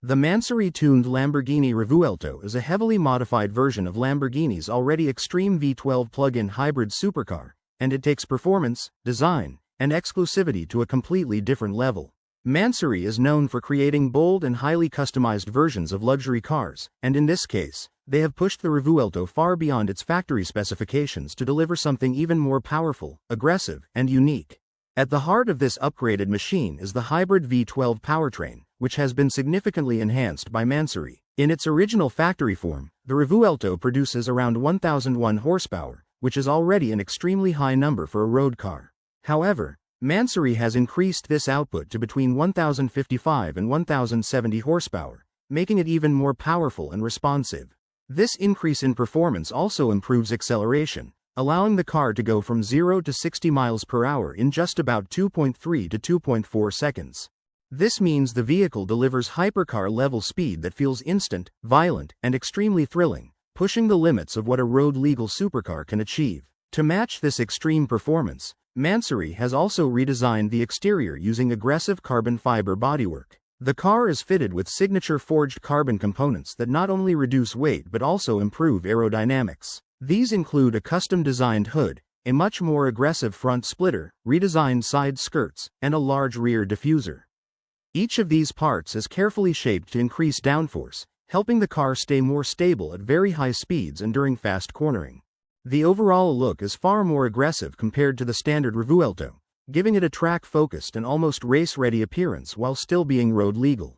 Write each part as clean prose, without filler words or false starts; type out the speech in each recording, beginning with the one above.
The Mansory-tuned Lamborghini Revuelto is a heavily modified version of Lamborghini's already extreme V12 plug-in hybrid supercar, and it takes performance, design, and exclusivity to a completely different level. Mansory is known for creating bold and highly customized versions of luxury cars, and in this case, they have pushed the Revuelto far beyond its factory specifications to deliver something even more powerful, aggressive, and unique. At the heart of this upgraded machine is the hybrid V12 powertrain, which has been significantly enhanced by Mansory. In its original factory form, the Revuelto produces around 1001 horsepower, which is already an extremely high number for a road car. However, Mansory has increased this output to between 1055 and 1070 horsepower, making it even more powerful and responsive. This increase in performance also improves acceleration, allowing the car to go from 0 to 60 miles per hour in just about 2.3 to 2.4 seconds. This means the vehicle delivers hypercar-level speed that feels instant, violent, and extremely thrilling, pushing the limits of what a road-legal supercar can achieve. To match this extreme performance, Mansory has also redesigned the exterior using aggressive carbon fiber bodywork. The car is fitted with signature forged carbon components that not only reduce weight but also improve aerodynamics. These include a custom-designed hood, a much more aggressive front splitter, redesigned side skirts, and a large rear diffuser. Each of these parts is carefully shaped to increase downforce, helping the car stay more stable at very high speeds and during fast cornering. The overall look is far more aggressive compared to the standard Revuelto, giving it a track-focused and almost race-ready appearance while still being road-legal.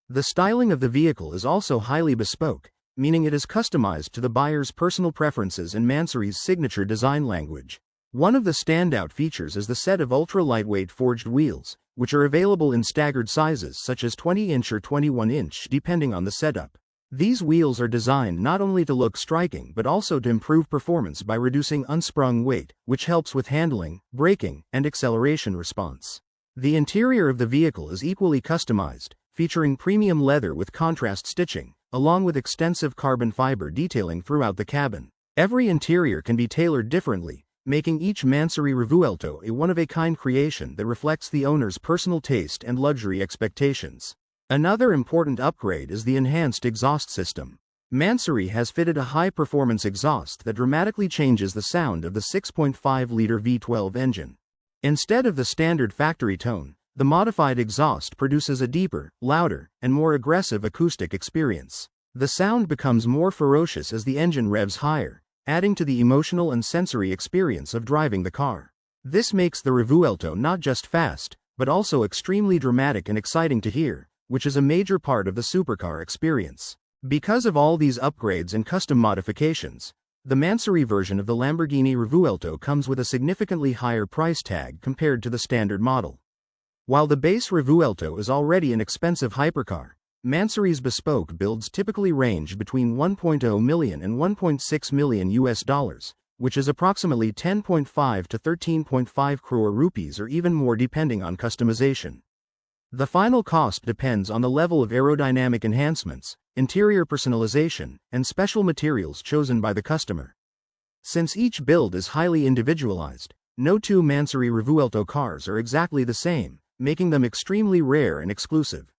The styling of the vehicle is also highly bespoke, meaning it is customized to the buyer's personal preferences and Mansory's signature design language. One of the standout features is the set of ultra-lightweight forged wheels, which are available in staggered sizes such as 20-inch or 21-inch depending on the setup. These wheels are designed not only to look striking but also to improve performance by reducing unsprung weight, which helps with handling, braking, and acceleration response. The interior of the vehicle is equally customized, featuring premium leather with contrast stitching, along with extensive carbon fiber detailing throughout the cabin. Every interior can be tailored differently, making each Mansory Revuelto a one-of-a-kind creation that reflects the owner's personal taste and luxury expectations. Another important upgrade is the enhanced exhaust system. Mansory has fitted a high-performance exhaust that dramatically changes the sound of the 6.5-liter V12 engine. Instead of the standard factory tone, the modified exhaust produces a deeper, louder, and more aggressive acoustic experience. The sound becomes more ferocious as the engine revs higher, adding to the emotional and sensory experience of driving the car. This makes the Revuelto not just fast, but also extremely dramatic and exciting to hear, which is a major part of the supercar experience. Because of all these upgrades and custom modifications, the Mansory version of the Lamborghini Revuelto comes with a significantly higher price tag compared to the standard model. While the base Revuelto is already an expensive hypercar, Mansory's bespoke builds typically range between $1.0 million and $1.6 million, which is approximately 10.5 to 13.5 crore rupees or even more depending on customization. The final cost depends on the level of aerodynamic enhancements, interior personalization, and special materials chosen by the customer. Since each build is highly individualized, no two Mansory Revuelto cars are exactly the same, making them extremely rare and exclusive.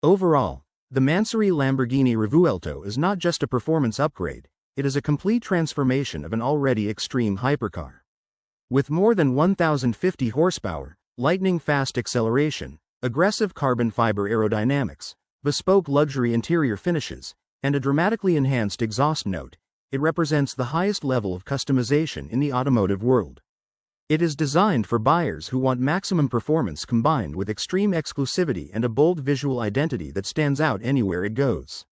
Overall, the Mansory Lamborghini Revuelto is not just a performance upgrade, it is a complete transformation of an already extreme hypercar. With more than 1050 horsepower, lightning-fast acceleration, aggressive carbon fiber aerodynamics, bespoke luxury interior finishes, and a dramatically enhanced exhaust note, it represents the highest level of customization in the automotive world. It is designed for buyers who want maximum performance combined with extreme exclusivity and a bold visual identity that stands out anywhere it goes.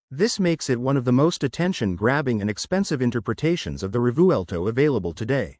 This makes it one of the most attention-grabbing and expensive interpretations of the Revuelto available today.